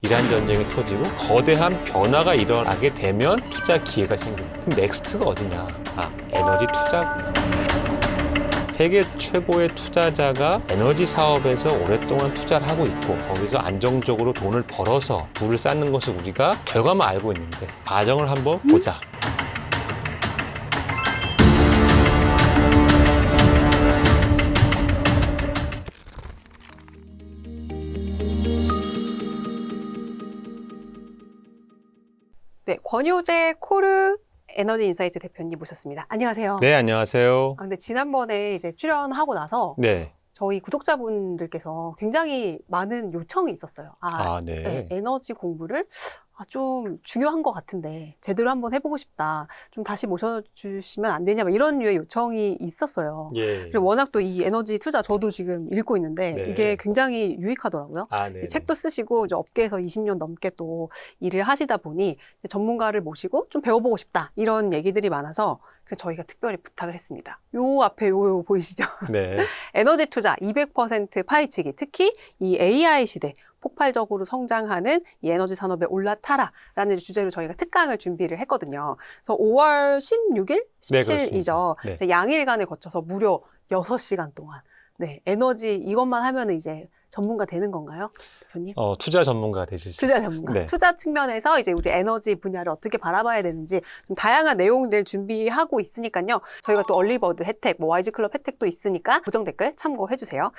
이란 전쟁이 터지고 거대한 변화가 일어나게 되면 투자 기회가 생깁니다. 그럼 넥스트가 어디냐? 에너지 투자구나. 세계 최고의 투자자가 에너지 사업에서 오랫동안 투자를 하고 있고 거기서 안정적으로 돈을 벌어서 부를 쌓는 것을 우리가 결과만 알고 있는데 과정을 한번 보자. 네, 권효재 코르 에너지 인사이트 대표님 모셨습니다. 안녕하세요. 네, 안녕하세요. 근데 지난번에 이제 출연하고 나서 네. 저희 구독자분들께서 굉장히 많은 요청이 있었어요. 네. 에너지 공부를 좀 중요한 것 같은데 제대로 한번 해보고 싶다. 좀 다시 모셔주시면 안 되냐, 이런 류의 요청이 있었어요. 예. 그리고 워낙 또 이 에너지 투자 저도 지금 읽고 있는데 네. 이게 굉장히 유익하더라고요. 네. 이 책도 쓰시고 이제 업계에서 20년 넘게 또 일을 하시다 보니 이제 전문가를 모시고 좀 배워보고 싶다, 이런 얘기들이 많아서 그래서 저희가 특별히 부탁을 했습니다. 요 앞에 요 보이시죠? 네. 에너지 투자 200% 파헤치기, 특히 이 AI 시대 폭발적으로 성장하는 이 에너지 산업에 올라타라라는 주제로 저희가 특강을 준비를 했거든요. 그래서 5월 16일, 17일이죠. 네. 이제 양일간에 거쳐서 무려 6시간 동안 에너지 이것만 하면 이제 전문가 되는 건가요, 대표님? 투자 전문가 되실 수 투자 있어요. 전문가. 네. 투자 측면에서 이제 우리 에너지 분야를 어떻게 바라봐야 되는지 좀 다양한 내용들 준비하고 있으니까요. 저희가 또 얼리버드 혜택, YG 클럽 혜택도 있으니까 고정 댓글 참고해 주세요.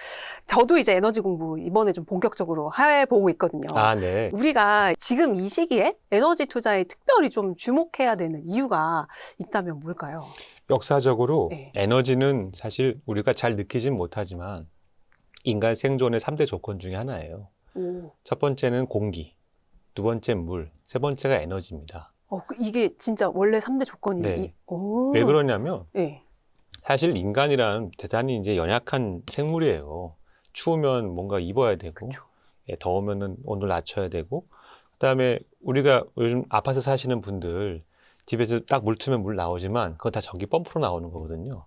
저도 이제 에너지 공부 이번에 좀 본격적으로 해보고 있거든요. 네. 우리가 지금 이 시기에 에너지 투자에 특별히 좀 주목해야 되는 이유가 있다면 뭘까요? 역사적으로 네. 에너지는 사실 우리가 잘 느끼진 못하지만 인간 생존의 3대 조건 중에 하나예요. 첫 번째는 공기, 두 번째 물, 세 번째가 에너지입니다. 이게 진짜 원래 3대 조건이. 네. 왜 그러냐면 네. 사실 인간이란 대단히 이제 연약한 생물이에요. 추우면 뭔가 입어야 되고, 그쵸. 더우면은 온도를 낮춰야 되고, 그다음에 우리가 요즘 아파트 사시는 분들 집에서 딱 물 트면 물 나오지만 그거 다 전기 펌프로 나오는 거거든요.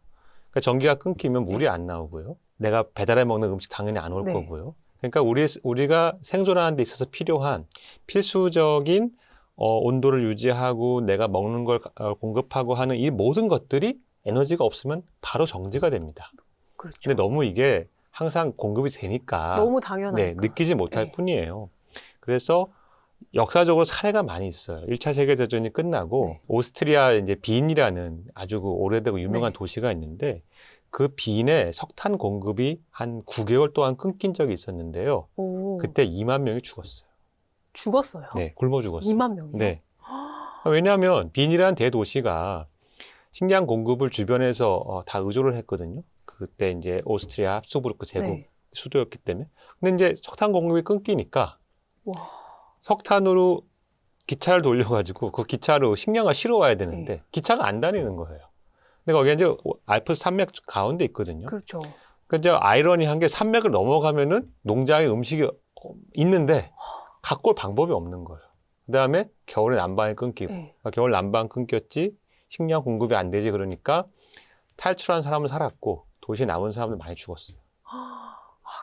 그러니까 전기가 끊기면 물이 안 나오고요. 내가 배달해 먹는 음식 당연히 안 올 네. 거고요. 그러니까 우리가 생존하는 데 있어서 필요한 필수적인 온도를 유지하고 내가 먹는 걸 공급하고 하는 이 모든 것들이 에너지가 없으면 바로 정지가 됩니다. 그렇죠. 근데 너무 이게 항상 공급이 되니까 너무 당연하니까. 네, 느끼지 못할 네. 뿐이에요. 그래서 역사적으로 사례가 많이 있어요. 1차 세계대전이 끝나고 네. 오스트리아 이제 빈이라는 아주 오래되고 유명한 네. 도시가 있는데 그 빈에 석탄 공급이 한 9개월 동안 끊긴 적이 있었는데요. 그때 2만 명이 죽었어요. 죽었어요? 네, 굶어 죽었어요. 2만 명이요? 네. 왜냐하면 빈이라는 대도시가 식량 공급을 주변에서 다 의존을 했거든요. 그때 이제 오스트리아 합수부르크 제국 네. 수도였기 때문에. 근데 이제 석탄 공급이 끊기니까 와. 석탄으로 기차를 돌려가지고 그 기차로 식량을 실어 와야 되는데 네. 기차가 안 다니는 거예요. 근데 거기가 이제 알프스 산맥 가운데 있거든요. 그렇죠. 그러니까 이제 아이러니한 게 산맥을 넘어가면은 농장에 음식이 있는데 갖고 올 방법이 없는 거예요. 그다음에 겨울에 난방이 끊기고 네. 겨울 난방 끊겼지 식량 공급이 안 되지 그러니까 탈출한 사람은 살았고 도시에 남은 사람들 많이 죽었어요.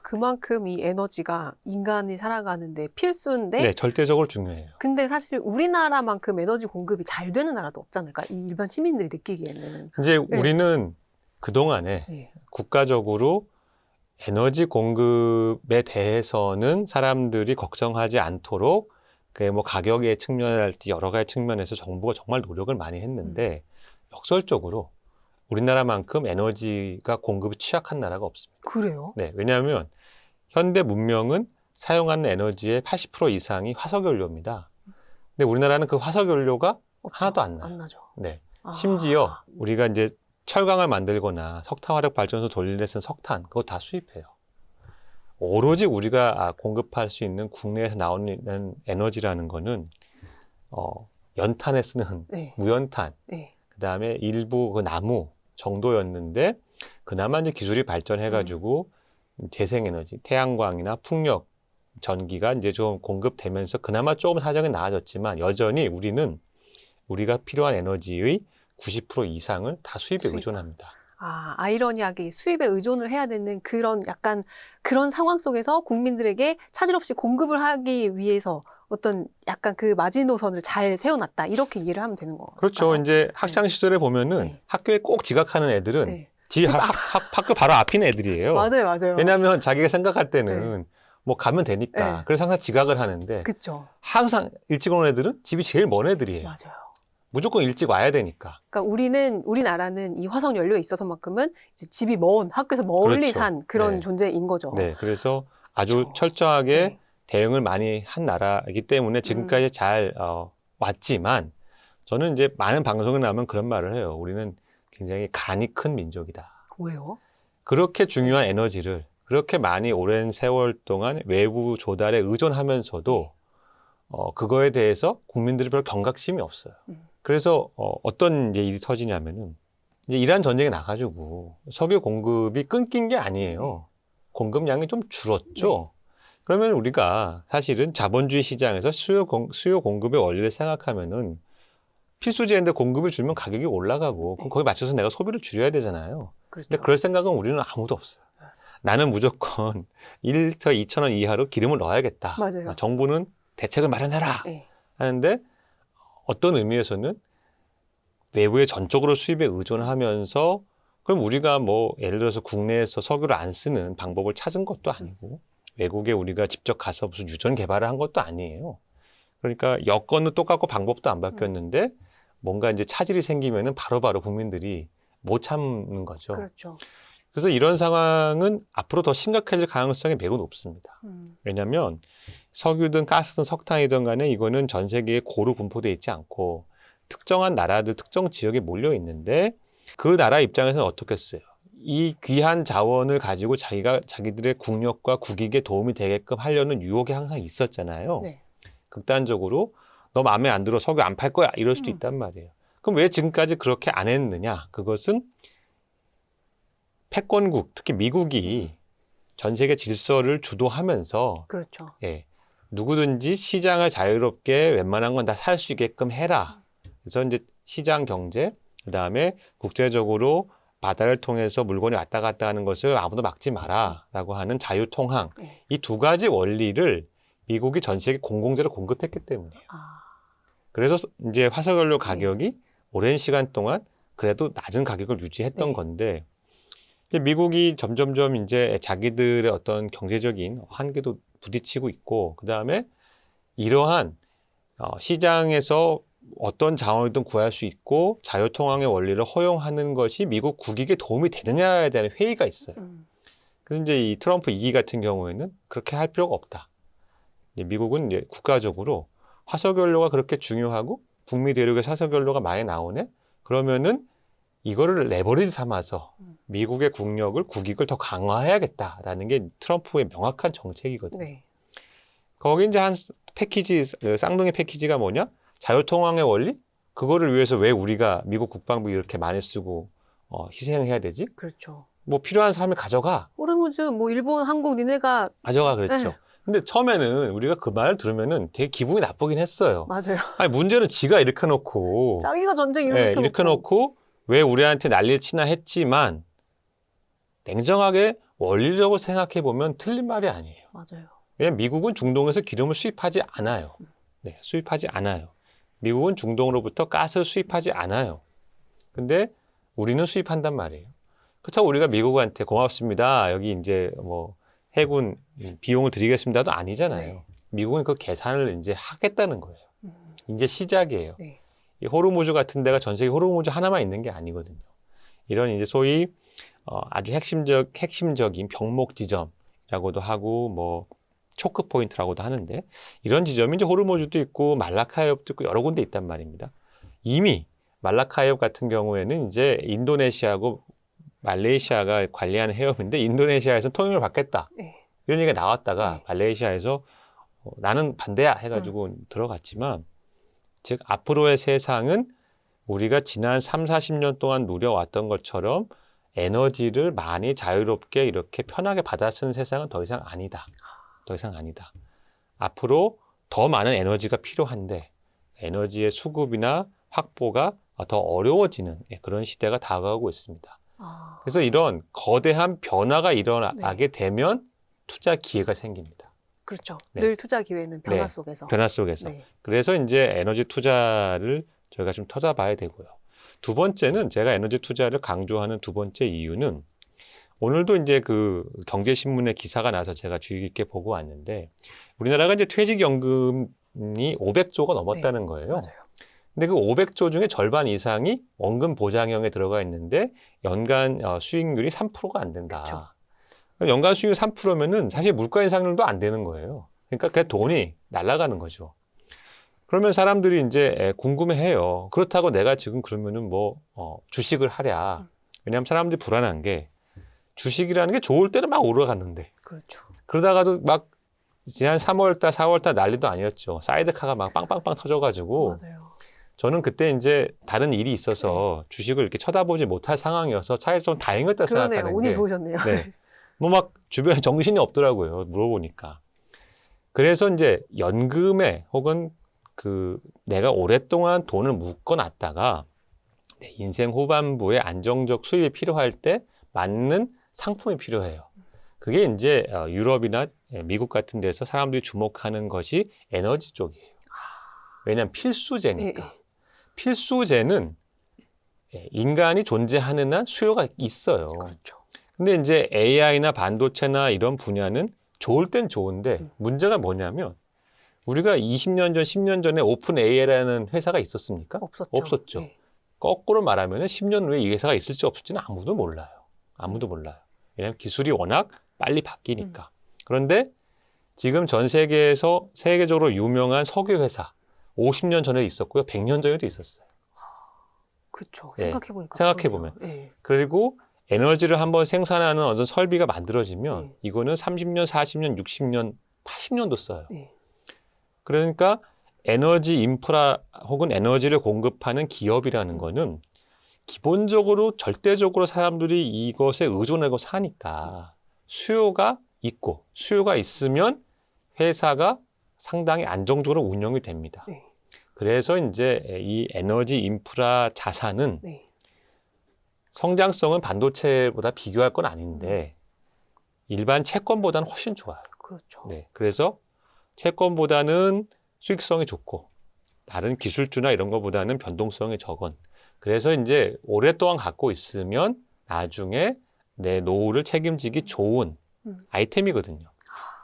그만큼 이 에너지가 인간이 살아가는데 필수인데, 네, 절대적으로 중요해요. 근데 사실 우리나라만큼 에너지 공급이 잘 되는 나라도 없잖아요. 그러니까 이 일반 시민들이 느끼기에는. 이제 네. 우리는 그동안에 네. 국가적으로 에너지 공급에 대해서는 사람들이 걱정하지 않도록 그게 뭐 가격의 측면이랄지 여러 가지 측면에서 정부가 정말 노력을 많이 했는데 역설적으로 우리나라만큼 에너지가 공급이 취약한 나라가 없습니다. 그래요? 네, 왜냐하면 현대 문명은 사용하는 에너지의 80% 이상이 화석연료입니다. 근데 우리나라는 그 화석연료가 없죠. 하나도 안 나요. 안 나죠. 네, 심지어 우리가 이제 철강을 만들거나 석탄화력 발전소 돌릴 때 쓴 석탄 그거 다 수입해요. 오로지 우리가 공급할 수 있는 국내에서 나오는 에너지라는 거는 연탄에 쓰는 네. 무연탄, 네. 그다음에 일부 그 나무 정도였는데 그나마 이제 기술이 발전해가지고 재생에너지, 태양광이나 풍력, 전기가 이제 좀 공급되면서 그나마 조금 사정이 나아졌지만 여전히 우리는 우리가 필요한 에너지의 90% 이상을 다 수입에 수입. 의존합니다. 아이러니하게 수입에 의존을 해야 되는 그런 약간 그런 상황 속에서 국민들에게 차질 없이 공급을 하기 위해서 어떤 약간 그 마지노선을 잘 세워놨다. 이렇게 이해를 하면 되는 거예요. 그렇죠. 이제 학창 시절에 보면은 네. 학교에 꼭 지각하는 애들은 네. 학교 바로 앞인 애들이에요. 맞아요, 맞아요. 왜냐하면 자기가 생각할 때는 뭐 가면 되니까. 네. 그래서 항상 지각을 하는데 그쵸. 항상 일찍 오는 애들은 집이 제일 먼 애들이에요. 맞아요. 무조건 일찍 와야 되니까. 그러니까 우리나라는 이 화석 연료에 있어서만큼은 이제 집이 먼 학교에서 멀리 그렇죠. 산 그런 네. 존재인 거죠. 네, 그래서 아주 그쵸. 철저하게 네. 대응을 많이 한 나라이기 때문에 지금까지 잘 왔지만 저는 이제 많은 방송에 나오면 그런 말을 해요. 우리는 굉장히 간이 큰 민족이다. 왜요? 그렇게 중요한 에너지를 그렇게 많이 오랜 세월 동안 외부 조달에 의존하면서도 그거에 대해서 국민들이 별 경각심이 없어요. 그래서 어떤 이제 일이 터지냐면은 이제 이란 전쟁이 나가지고 석유 공급이 끊긴 게 아니에요. 공급량이 좀 줄었죠. 그러면 우리가 사실은 자본주의 시장에서 수요 공급의 원리를 생각하면은 필수재인데 공급을 줄면 가격이 올라가고 그럼 거기에 맞춰서 내가 소비를 줄여야 되잖아요. 그렇죠. 근데 그럴 생각은 우리는 아무도 없어요. 나는 무조건 1리터 2,000원 이하로 기름을 넣어야겠다. 맞아요. 정부는 대책을 마련해라. 네. 하는데 어떤 의미에서는 외부에 전적으로 수입에 의존하면서 그럼 우리가 뭐 예를 들어서 국내에서 석유를 안 쓰는 방법을 찾은 것도 아니고 외국에 우리가 직접 가서 무슨 유전 개발을 한 것도 아니에요. 그러니까 여건은 똑같고 방법도 안 바뀌었는데 뭔가 이제 차질이 생기면은 바로바로 국민들이 못 참는 거죠. 그렇죠. 그래서 이런 상황은 앞으로 더 심각해질 가능성이 매우 높습니다. 왜냐하면 석유든 가스든 석탄이든 간에 이거는 전 세계에 고루 분포되어 있지 않고 특정한 나라들, 특정 지역에 몰려 있는데 그 나라 입장에서는 어떻겠어요? 이 귀한 자원을 가지고 자기들의 국력과 국익에 도움이 되게끔 하려는 유혹이 항상 있었잖아요. 네. 극단적으로 너 마음에 안 들어 석유 안 팔 거야 이럴 수도 있단 말이에요. 그럼 왜 지금까지 그렇게 안 했느냐? 그것은 패권국, 특히 미국이 전 세계 질서를 주도하면서 그렇죠. 누구든지 시장을 자유롭게 웬만한 건 다 살 수 있게끔 해라. 그래서 이제 시장 경제, 그다음에 국제적으로 바다를 통해서 물건이 왔다 갔다 하는 것을 아무도 막지 마라라고 하는 자유통항. 이 두 가지 원리를 미국이 전 세계 공공재로 공급했기 때문이에요. 그래서 이제 화석연료 가격이 오랜 시간 동안 그래도 낮은 가격을 유지했던 건데 미국이 점점점 이제 자기들의 어떤 경제적인 한계도 부딪히고 있고 그다음에 이러한 시장에서 어떤 자원이든 구할 수 있고 자유통항의 원리를 허용하는 것이 미국 국익에 도움이 되느냐에 대한 회의가 있어요. 그래서 이제 이 트럼프 2기 같은 경우에는 그렇게 할 필요가 없다. 미국은 이제 국가적으로 화석연료가 그렇게 중요하고 북미 대륙에 화석연료가 많이 나오네? 그러면은 이거를 레버리지 삼아서 미국의 국익을 더 강화해야겠다라는 게 트럼프의 명확한 정책이거든요. 네. 거기 이제 한 패키지, 쌍둥이 패키지가 뭐냐? 자유통항의 원리? 그거를 위해서 왜 우리가 미국 국방비 이렇게 많이 쓰고 희생해야 되지? 그렇죠. 뭐 필요한 사람이 가져가. 호르무즈, 뭐 일본, 한국 니네가 가져가 그랬죠. 네. 근데 처음에는 우리가 그 말을 들으면은 되게 기분이 나쁘긴 했어요. 맞아요. 아니 문제는 지가 일으켜놓고 자기가 전쟁 일으켜놓고 왜 우리한테 난리를 치나 했지만 냉정하게 원리적으로 생각해 보면 틀린 말이 아니에요. 맞아요. 왜냐하면 미국은 중동에서 기름을 수입하지 않아요. 네, 수입하지 않아요. 미국은 중동으로부터 가스를 수입하지 않아요. 근데 우리는 수입한단 말이에요. 그렇다고 우리가 미국한테 고맙습니다. 여기 이제 뭐 해군 비용을 드리겠습니다도 아니잖아요. 네. 미국은 그 계산을 이제 하겠다는 거예요. 이제 시작이에요. 네. 이 호르무즈 같은 데가 전 세계 호르무즈 하나만 있는 게 아니거든요. 이런 이제 소위 아주 핵심적인 병목 지점이라고도 하고 뭐 초크 포인트라고도 하는데 이런 지점이 이제 호르무즈도 있고 말라카협도 있고 여러 군데 있단 말입니다. 이미 말라카협 같은 경우에는 이제 인도네시아하고 말레이시아가 관리하는 해협인데 인도네시아에서 통행을 받겠다. 네. 이런 얘기가 나왔다가 말레이시아에서 나는 반대야 해가지고 들어갔지만 즉 앞으로의 세상은 우리가 지난 3, 40년 동안 누려왔던 것처럼 에너지를 많이 자유롭게 이렇게 편하게 받아 쓰는 세상은 더 이상 아니다. 더 이상 아니다. 앞으로 더 많은 에너지가 필요한데 에너지의 수급이나 확보가 더 어려워지는 그런 시대가 다가오고 있습니다. 그래서 이런 거대한 변화가 일어나게 되면 투자 기회가 생깁니다. 그렇죠. 네. 늘 투자 기회는 변화 네. 속에서. 변화 속에서. 네. 그래서 이제 에너지 투자를 저희가 좀 터잡아야 되고요. 두 번째는 제가 에너지 투자를 강조하는 두 번째 이유는 오늘도 이제 그 경제신문에 기사가 나서 제가 주의 깊게 보고 왔는데 우리나라가 이제 퇴직연금이 500조가 넘었다는 거예요. 맞아요. 근데 그 500조 중에 절반 이상이 원금 보장형에 들어가 있는데 연간 수익률이 3%가 안 된다. 그쵸. 연간 수익률 3%면은 사실 물가 인상률도 안 되는 거예요. 그러니까 그 돈이 날아가는 거죠. 그러면 사람들이 이제 궁금해해요. 그렇다고 내가 지금 그러면은 뭐 주식을 하랴. 왜냐하면 사람들이 불안한 게 주식이라는 게 좋을 때는 막 올라갔는데 그렇죠. 그러다가도 막 지난 3월달, 4월달 난리도 아니었죠. 사이드카가 막 빵빵빵 터져가지고 맞아요. 저는 그때 이제 다른 일이 있어서 주식을 이렇게 쳐다보지 못할 상황이어서 차라리 좀 다행이었다 그러네요. 생각하는 운이 게 좋으셨네요. 네. 뭐 막 주변에 정신이 없더라고요. 물어보니까. 그래서 이제 연금에 혹은 그 내가 오랫동안 돈을 묶어놨다가 내 인생 후반부에 안정적 수입이 필요할 때 맞는 상품이 필요해요. 그게 이제 유럽이나 미국 같은 데서 사람들이 주목하는 것이 에너지 쪽이에요. 왜냐하면 필수재니까. 예. 필수재는 인간이 존재하는 한 수요가 있어요. 그렇죠. 근데 이제 AI나 반도체나 이런 분야는 좋을 땐 좋은데 문제가 뭐냐면 우리가 20년 전, 10년 전에 오픈 AI라는 회사가 있었습니까? 없었죠. 네. 거꾸로 말하면 10년 후에 이 회사가 있을지 없을지는 아무도 몰라요. 아무도 몰라요. 왜냐하면 기술이 워낙 빨리 바뀌니까. 그런데 지금 전 세계에서 세계적으로 유명한 석유 회사 50년 전에 있었고요. 100년 전에도 있었어요. 그렇죠. 네. 생각해보니까. 생각해보면. 네. 그리고 에너지를 한번 생산하는 어떤 설비가 만들어지면 이거는 30년, 40년, 60년, 80년도 써요. 네. 그러니까 에너지 인프라 혹은 에너지를 공급하는 기업이라는 거는 기본적으로 절대적으로 사람들이 이것에 의존하고 사니까 수요가 있고 수요가 있으면 회사가 상당히 안정적으로 운영이 됩니다. 네. 그래서 이제 이 에너지 인프라 자산은 네. 성장성은 반도체보다 비교할 건 아닌데 일반 채권보다는 훨씬 좋아요. 그렇죠. 네, 그래서 채권보다는 수익성이 좋고 다른 기술주나 이런 것보다는 변동성이 적은. 그래서 이제 오랫동안 갖고 있으면 나중에 내 노후를 책임지기 좋은 아이템이거든요.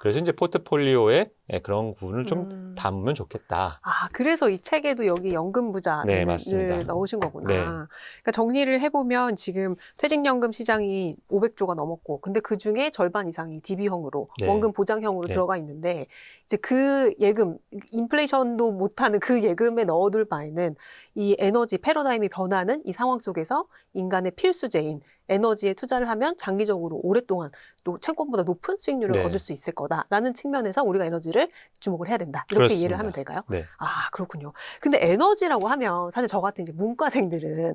그래서 이제 포트폴리오에 그런 부분을 좀 담으면 좋겠다. 아, 그래서 이 책에도 여기 연금 네, 부자를 맞습니다. 넣으신 거구나. 네. 그러니까 정리를 해보면 지금 퇴직연금 시장이 500조가 넘었고, 근데 그 중에 절반 이상이 DB형으로, 네. 원금 보장형으로 네. 들어가 있는데, 이제 그 예금, 인플레이션도 못하는 그 예금에 넣어둘 바에는 이 에너지 패러다임이 변하는 이 상황 속에서 인간의 필수재인 에너지에 투자를 하면 장기적으로 오랫동안 또 채권보다 높은 수익률을 네. 얻을 수 있을 거다라는 측면에서 우리가 에너지를 주목을 해야 된다. 이렇게 그렇습니다. 이해를 하면 될까요? 네. 아, 그렇군요. 근데 에너지라고 하면 사실 저 같은 이제 문과생들은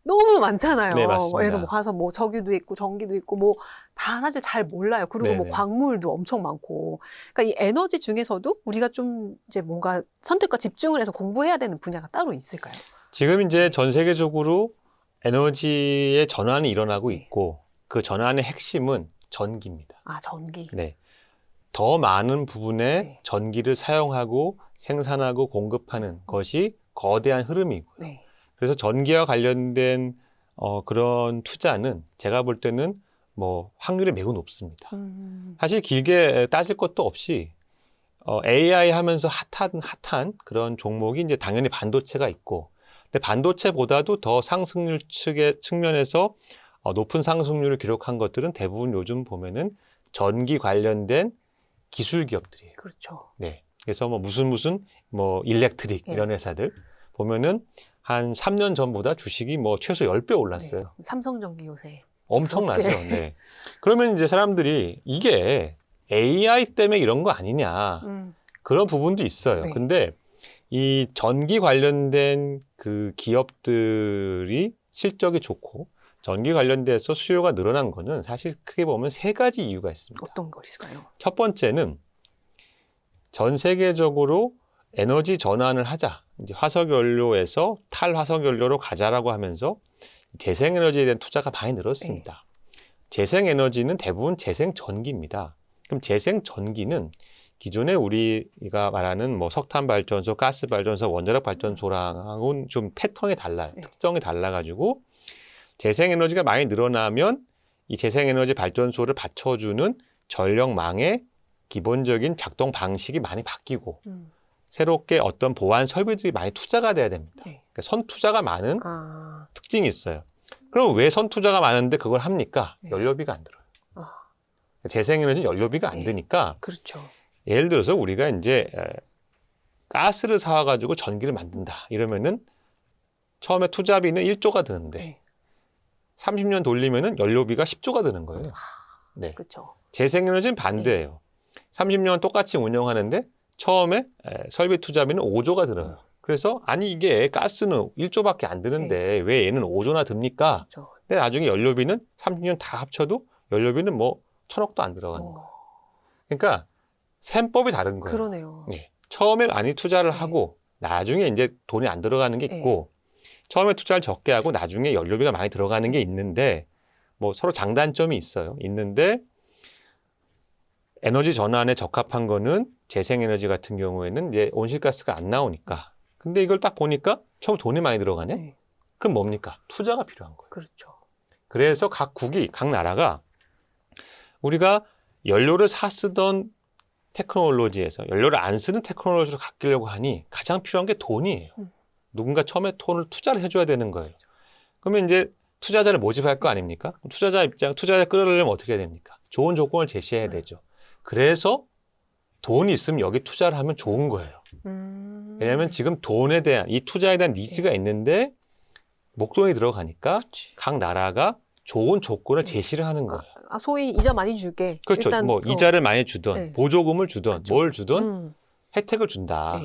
너무 많잖아요. 네, 맞습니다. 얘도 뭐 가서 뭐 석유도 있고 전기도 있고 뭐 다 사실 잘 몰라요. 그리고 뭐 네네. 광물도 엄청 많고. 그러니까 이 에너지 중에서도 우리가 좀 이제 뭔가 선택과 집중을 해서 공부해야 되는 분야가 따로 있을까요? 지금 이제 전 세계적으로 에너지의 전환이 일어나고 네. 있고 그 전환의 핵심은 전기입니다. 아, 전기. 네. 더 많은 부분에 네. 전기를 사용하고 생산하고 공급하는 것이 거대한 흐름이고요. 네. 그래서 전기와 관련된 그런 투자는 제가 볼 때는 뭐 확률이 매우 높습니다. 사실 길게 따질 것도 없이 AI 하면서 핫한 그런 종목이 이제 당연히 반도체가 있고, 근데 반도체보다도 더 상승률 측면에서 높은 상승률을 기록한 것들은 대부분 요즘 보면은 전기 관련된 기술 기업들이에요. 그렇죠. 네. 그래서 뭐 무슨 뭐 일렉트릭 네. 이런 회사들 보면은 한 3년 전보다 주식이 뭐 최소 10배 올랐어요. 네. 삼성전기 요새. 엄청나죠. 무섭게. 네. 그러면 이제 사람들이 이게 AI 때문에 이런 거 아니냐. 그런 부분도 있어요. 네. 근데 이 전기 관련된 그 기업들이 실적이 좋고 전기 관련돼서 수요가 늘어난 거는 사실 크게 보면 세 가지 이유가 있습니다. 어떤 거 있을까요? 첫 번째는 전 세계적으로 에너지 전환을 하자. 이제 화석연료에서 탈화석연료로 가자라고 하면서 재생에너지에 대한 투자가 많이 늘었습니다. 재생에너지는 대부분 재생전기입니다. 그럼 재생전기는 기존에 우리가 말하는 뭐 석탄발전소, 가스발전소, 원자력발전소랑은 좀 패턴이 달라요. 특성이 달라가지고 재생에너지가 많이 늘어나면 이 재생에너지 발전소를 받쳐주는 전력망의 기본적인 작동 방식이 많이 바뀌고 새롭게 어떤 보안 설비들이 많이 투자가 돼야 됩니다. 그러니까 선투자가 많은 특징이 있어요. 그럼 왜 선투자가 많은데 그걸 합니까? 연료비가 안 들어요. 재생에너지는 연료비가 안 드니까. 그렇죠. 예를 들어서 우리가 이제 가스를 사와가지고 전기를 만든다. 이러면은 처음에 투자비는 1조가 드는데 30년 돌리면은 연료비가 10조가 드는 거예요. 네. 그렇죠. 재생에너지는 반대예요. 30년 똑같이 운영하는데 처음에 설비 투자비는 5조가 들어요. 그래서 아니 이게 가스는 1조밖에 안 드는데 왜 얘는 5조나 듭니까? 그렇죠. 근데 나중에 연료비는 30년 다 합쳐도 연료비는 뭐 1,000억도 안 들어가는 거예요. 그러니까 셈법이 다른 거예요. 그러네요. 처음에 많이 투자를 하고 나중에 이제 돈이 안 들어가는 게 있고 처음에 투자를 적게 하고 나중에 연료비가 많이 들어가는 게 있는데 뭐 서로 장단점이 있어요. 있는데 에너지 전환에 적합한 거는 재생에너지 같은 경우에는 이제 온실가스가 안 나오니까. 근데 이걸 딱 보니까 처음 돈이 많이 들어가네? 그럼 뭡니까? 투자가 필요한 거예요. 그렇죠. 그래서 각 국이, 각 나라가 우리가 연료를 쓰던 테크놀로지에서 연료를 안 쓰는 테크놀로지로 바뀌려고 하니 가장 필요한 게 돈이에요. 누군가 처음에 돈을 투자를 해줘야 되는 거예요. 그러면 이제 투자자를 모집할 거 아닙니까? 투자자 끌어내려면 어떻게 해야 됩니까? 좋은 조건을 제시해야 되죠. 그래서 돈이 있으면 여기 투자를 하면 좋은 거예요. 왜냐하면 지금 돈에 대한, 이 투자에 대한 니즈가 있는데 목돈이 들어가니까 각 나라가 좋은 조건을 제시를 하는 거예요. 소위 이자 많이 줄게. 그렇죠. 일단 뭐 이자를 많이 주던, 보조금을 주던, 그렇죠. 뭘 주던 혜택을 준다.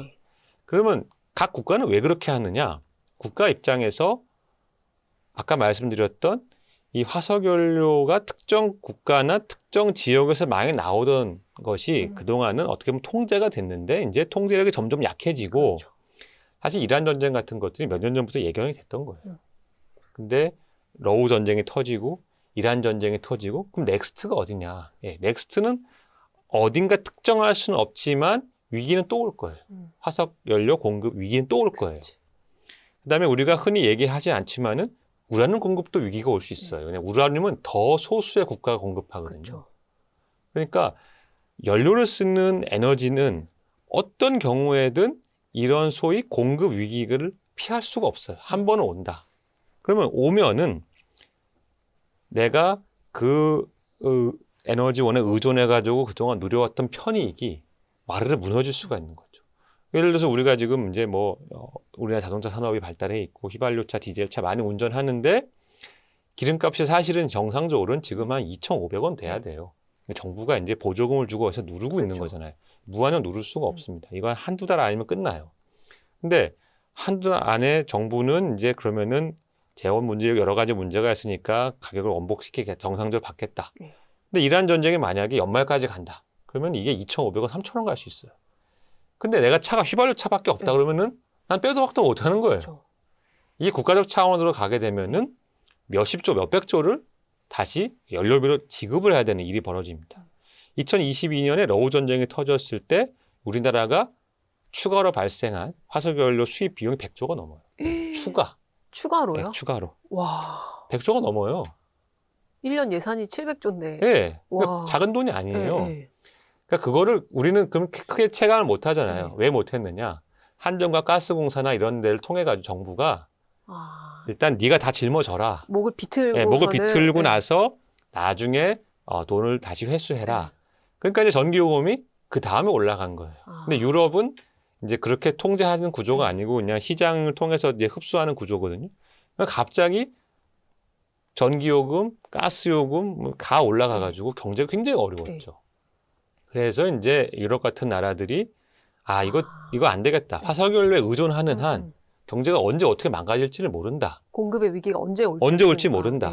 그러면 각 국가는 왜 그렇게 하느냐? 국가 입장에서 아까 말씀드렸던 이 화석연료가 특정 국가나 특정 지역에서 많이 나오던 것이 그동안은 어떻게 보면 통제가 됐는데 이제 통제력이 점점 약해지고 사실 이란 전쟁 같은 것들이 몇 년 전부터 예견이 됐던 거예요. 근데 러우 전쟁이 터지고 이란 전쟁이 터지고 그럼 넥스트가 어디냐? 넥스트는 어딘가 특정할 수는 없지만 위기는 또 올 거예요. 화석연료 공급 위기는 또 올 거예요. 그다음에 우리가 흔히 얘기하지 않지만은 우라늄 공급도 위기가 올 수 있어요. 왜냐하면 우라늄은 더 소수의 국가가 공급하거든요. 그렇죠. 그러니까 연료를 쓰는 에너지는 어떤 경우에든 이런 소위 공급 위기를 피할 수가 없어요. 한 번은 온다. 그러면 오면은 내가 그 에너지원에 의존해가지고 그동안 누려왔던 편익이 와르르 무너질 수가 있는 거죠. 예를 들어서 우리가 지금 이제 뭐 우리나라 자동차 산업이 발달해 있고 휘발유차, 디젤차 많이 운전하는데 기름값이 사실은 정상적으로는 지금 한 2,500원 돼야 돼요. 정부가 이제 보조금을 주고 해서 누르고 있는 거잖아요. 무한정 누를 수가 없습니다. 이거 한두 달 아니면 끝나요. 근데 한두 달 안에 정부는 이제 그러면은 재원 문제 여러 가지 문제가 있으니까 가격을 원복시키게 정상적으로 받겠다. 근데 이란 전쟁이 만약에 연말까지 간다. 그러면 이게 2,500원, 3,000원 갈 수 있어요. 근데 내가 차가 휘발유 차밖에 없다 그러면은 난 빼도 박도 못 하는 거예요. 그렇죠. 이게 국가적 차원으로 가게 되면은 몇십조, 몇백조를 다시 연료비로 지급을 해야 되는 일이 벌어집니다. 2022년에 러우 전쟁이 터졌을 때 우리나라가 추가로 발생한 화석연료 수입 비용이 100조가 넘어요. 추가로요? 네, 추가로. 와. 100조가 넘어요. 1년 예산이 700조인데. 네. 그러니까 작은 돈이 아니에요. 그러니까 그거를 우리는 그렇게 크게 체감을 못 하잖아요. 왜 못 했느냐? 한전과 가스공사나 이런 데를 통해 가지고 정부가 일단 네가 다 짊어져라. 목을 비틀고 목을 비틀고 나서 나중에 돈을 다시 회수해라. 그러니까 이제 전기요금이 그 다음에 올라간 거예요. 근데 유럽은 이제 그렇게 통제하는 구조가 아니고 그냥 시장을 통해서 이제 흡수하는 구조거든요. 그러니까 갑자기 전기요금, 가스요금 다 올라가가지고 경제가 굉장히 어려웠죠. 그래서 이제 유럽 같은 나라들이 이거 안 되겠다. 화석연료에 의존하는 한 경제가 언제 어떻게 망가질지를 모른다. 공급의 위기가 언제 올지 모른다.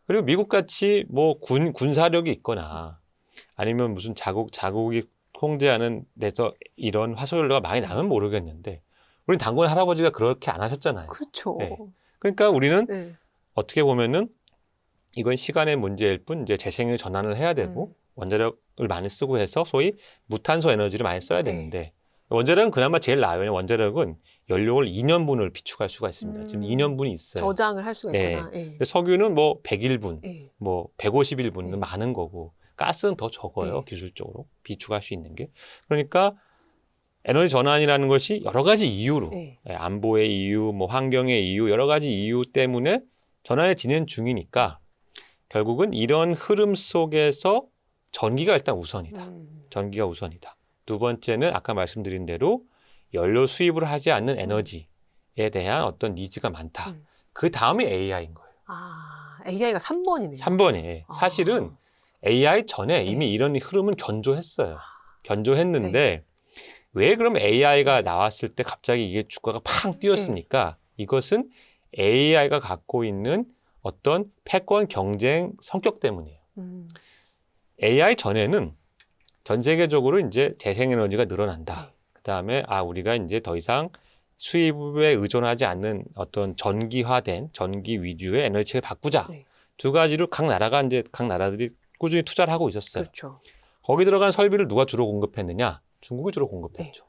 그리고 미국같이 뭐 군사력이 있거나 아니면 무슨 자국이 통제하는 데서 이런 화석연료가 많이 나면 모르겠는데 우리는 단군 할아버지가 그렇게 안 하셨잖아요. 그렇죠. 그러니까 우리는 어떻게 보면은 이건 시간의 문제일 뿐 이제 재생을 전환을 해야 되고 원자력을 많이 쓰고 해서 소위 무탄소 에너지를 많이 써야 되는데 원자력은 그나마 제일 나아요. 왜냐면 원자력은 연료를 2년분을 비축할 수가 있습니다. 지금 2년분이 있어요. 저장을 할 수가 있구나. 예. 근데 석유는 뭐 100일분, 예. 뭐 150일분은 예. 많은 거고 가스는 더 적어요. 예. 기술적으로 비축할 수 있는 게. 그러니까 에너지 전환이라는 것이 여러 가지 이유로 예. 안보의 이유, 뭐 환경의 이유, 여러 가지 이유 때문에 전환이 진행 중이니까 결국은 이런 흐름 속에서 전기가 일단 우선이다. 전기가 우선이다. 두 번째는 아까 말씀드린 대로 연료 수입을 하지 않는 에너지에 대한 어떤 니즈가 많다. 그 다음이 AI인 거예요. 아, AI가 3번이네요. 3번이에요. 사실은 AI 전에 이미 네. 이런 흐름은 견조했어요. 견조했는데 왜 그럼 AI가 나왔을 때 갑자기 이게 주가가 팡 뛰었습니까? 이것은 AI가 갖고 있는 어떤 패권 경쟁 성격 때문이에요. AI 전에는 전 세계적으로 이제 재생에너지가 늘어난다. 그다음에 우리가 이제 더 이상 수입에 의존하지 않는 어떤 전기화된 전기 위주의 에너지를 바꾸자. 네. 두 가지로 각 나라들이 꾸준히 투자를 하고 있었어요. 그렇죠. 거기 들어간 설비를 누가 주로 공급했느냐? 중국이 주로 공급했죠.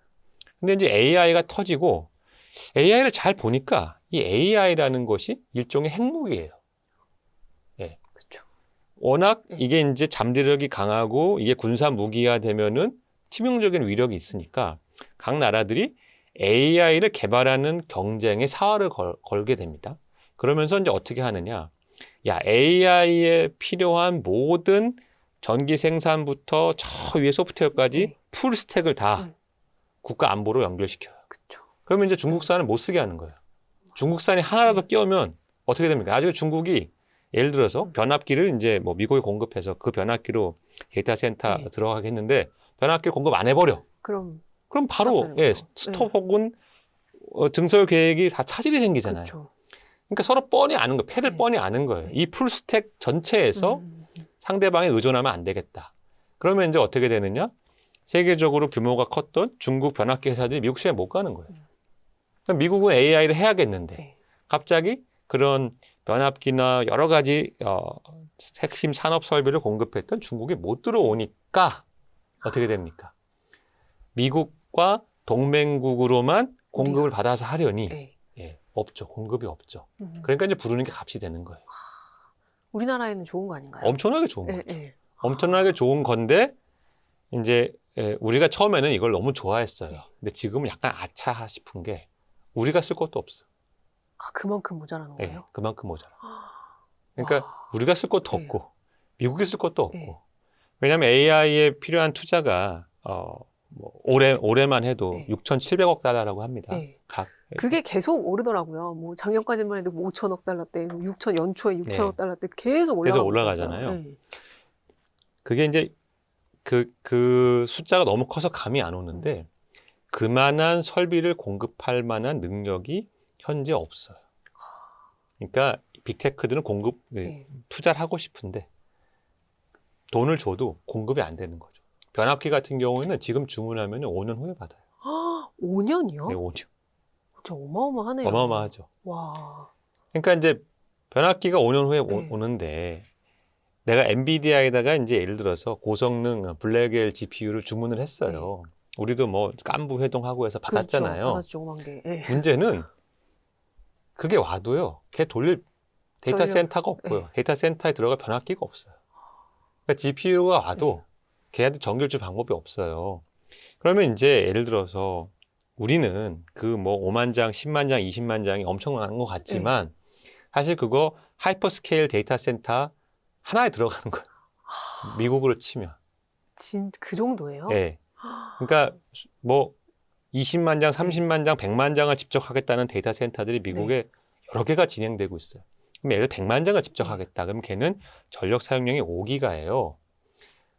근데 이제 AI가 터지고 AI를 잘 보니까 이 AI라는 것이 일종의 핵무기예요. 예. 그렇죠. 워낙 이게 이제 잠재력이 강하고 이게 군사 무기화 되면은 치명적인 위력이 있으니까 각 나라들이 AI를 개발하는 경쟁에 사활을 걸게 됩니다. 그러면서 이제 어떻게 하느냐? AI에 필요한 모든 전기 생산부터 저 위에 소프트웨어까지 풀 스택을 다 국가 안보로 연결시켜요. 그렇죠. 그러면 이제 중국산을 못 쓰게 하는 거예요. 중국산이 하나라도 끼우면 어떻게 됩니까? 나중에 중국이 예를 들어서 변압기를 이제 뭐 미국에 공급해서 그 변압기로 데이터 센터 들어가겠는데 변압기 공급 안 해버려. 그럼 바로 스톱 혹은 증설 계획이 다 차질이 생기잖아요. 그렇죠. 그러니까 서로 뻔히 아는 거, 패를 뻔히 아는 거예요. 이 풀스택 전체에서 상대방에 의존하면 안 되겠다. 그러면 이제 어떻게 되느냐? 세계적으로 규모가 컸던 중국 변압기 회사들이 미국 시장에 못 가는 거예요. 그럼 미국은 AI를 해야겠는데 갑자기 그런 변압기나 여러 가지 핵심 산업 설비를 공급했던 중국이 못 들어오니까 어떻게 됩니까? 미국과 동맹국으로만 공급을 받아서 하려니 없죠. 공급이 없죠. 그러니까 이제 부르는 게 값이 되는 거예요. 우리나라에는 좋은 거 아닌가요? 엄청나게 좋은 거죠. 엄청나게 좋은 건데 이제 우리가 처음에는 이걸 너무 좋아했어요. 근데 지금은 약간 아차 싶은 게 우리가 쓸 것도 없어. 그만큼 모자라는 거예요? 그만큼 모자라. 그러니까 우리가 쓸 것도 없고 미국이 쓸 것도 없고. 왜냐하면 AI에 필요한 투자가 뭐 올해만 해도 6,700억 달러라고 합니다. 그게 계속 오르더라고요. 뭐 작년까지만 해도 5천억 달러 때, 6천 연초에 6천억 달러 때 계속 올라가잖아요. 그게 이제 그 숫자가 너무 커서 감이 안 오는데 그만한 설비를 공급할 만한 능력이 현재 없어요. 그러니까 빅테크들은 투자를 하고 싶은데 돈을 줘도 공급이 안 되는 거죠. 변압기 같은 경우에는 지금 주문하면 5년 후에 받아요. 5년이요? 네, 5년. 진짜 어마어마하네요. 어마어마하죠. 와. 그러니까 이제 변압기가 5년 후에 오는데 내가 엔비디아에다가 이제 예를 들어서 고성능 블랙엘 GPU를 주문을 했어요. 우리도 뭐 깐부 회동하고 해서 받았잖아요. 그렇죠. 받았죠, 5만 개. 문제는 그게 와도요. 걔 돌릴 데이터 센터가 없고요. 데이터 센터에 들어갈 변압기가 없어요. 그러니까 GPU가 와도 걔한테 전기를 줄 방법이 없어요. 그러면 이제 예를 들어서 우리는 그 뭐 5만 장, 10만 장, 20만 장이 엄청난 것 같지만 사실 그거 하이퍼스케일 데이터 센터 하나에 들어가는 거예요. 미국으로 치면. 그 정도예요? 네. 그러니까 뭐 20만 장, 30만 장, 100만 장을 직접 하겠다는 데이터 센터들이 미국에 여러 개가 진행되고 있어요. 그럼 예를 들어 100만 장을 직접 하겠다. 그럼 걔는 전력 사용량이 5기가예요.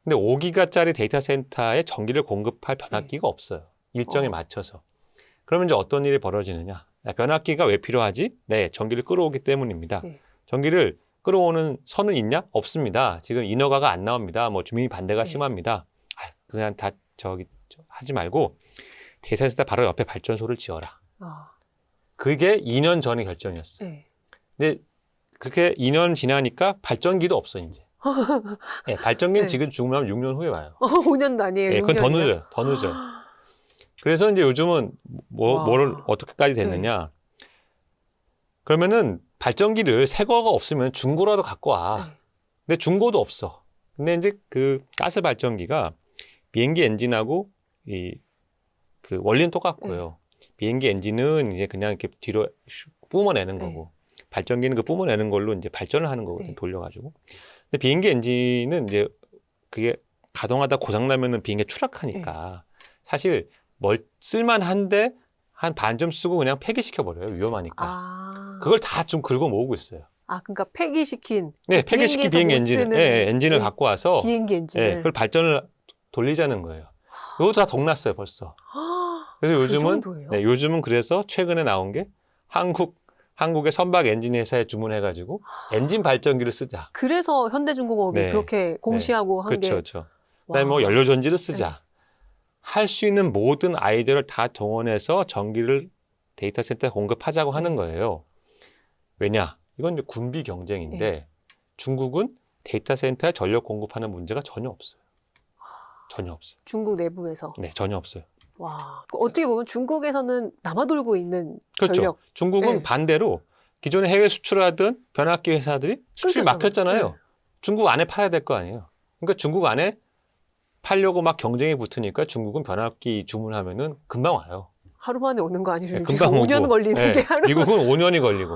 근데 5기가짜리 데이터 센터에 전기를 공급할 변압기가 없어요. 일정에 맞춰서. 그러면 이제 어떤 일이 벌어지느냐. 변압기가 왜 필요하지? 네, 전기를 끌어오기 때문입니다. 전기를 끌어오는 선은 있냐? 없습니다. 지금 인허가가 안 나옵니다. 뭐 주민 반대가 심합니다. 그냥 다 하지 말고 데이터 센터 바로 옆에 발전소를 지어라. 그게 2년 전의 결정이었어요. 근데 그렇게 2년 지나니까 발전기도 없어 이제. 예, 발전기는 네. 지금 죽으면 6년 후에 와요. 5년도 아니에요. 예, 그건 더 6년이요? 늦어요. 더 늦어요. 그래서 이제 요즘은 와. 뭐를 어떻게까지 됐느냐. 그러면은 발전기를 새 거가 없으면 중고라도 갖고 와. 네. 근데 중고도 없어. 근데 이제 그 가스 발전기가 비행기 엔진하고 그 원리는 똑같고요. 비행기 엔진은 이제 그냥 이렇게 뒤로 슉 뿜어내는 거고, 발전기는 그 뿜어내는 걸로 이제 발전을 하는 거거든요. 돌려가지고. 근데 비행기 엔진은 이제 그게 가동하다 고장나면은 비행기가 추락하니까 사실 쓸만한데 한 반쯤 쓰고 그냥 폐기시켜버려요. 위험하니까. 아. 그걸 다 좀 긁어 모으고 있어요. 아, 그러니까 폐기시킨. 네, 폐기시킨 비행기에서 비행기 못 엔진, 쓰는 예, 엔진을 갖고 와서 비행기 엔진을. 그걸 발전을 돌리자는 거예요. 이것도 다 동났어요, 벌써. 그래서 그 요즘은 정도예요? 요즘은 그래서 최근에 나온 게 한국의 선박 엔진 회사에 주문해가지고 엔진 발전기를 쓰자. 그래서 현대중공업이 네. 그렇게 공시하고 한 게. 그렇죠. 그다음에 뭐 와. 연료전지를 쓰자. 할 수 있는 모든 아이디어를 다 동원해서 전기를 데이터 센터에 공급하자고 하는 거예요. 왜냐? 이건 이제 군비 경쟁인데 중국은 데이터 센터에 전력 공급하는 문제가 전혀 없어요. 전혀 없어요. 중국 내부에서. 네, 전혀 없어요. 와. 어떻게 보면 중국에서는 남아돌고 있는 그렇죠. 전력. 중국은 네. 반대로 기존에 해외 수출하던 변압기 회사들이 수출이 끊겼잖아요. 막혔잖아요. 네. 중국 안에 팔아야 될 거 아니에요. 그러니까 중국 안에 팔려고 막 경쟁이 붙으니까 중국은 변압기 주문하면은 금방 와요. 하루 만에 오는 거 아니에요? 네, 금방 5년 오고. 걸리는 네, 게 하루. 미국은 5년이 걸리고.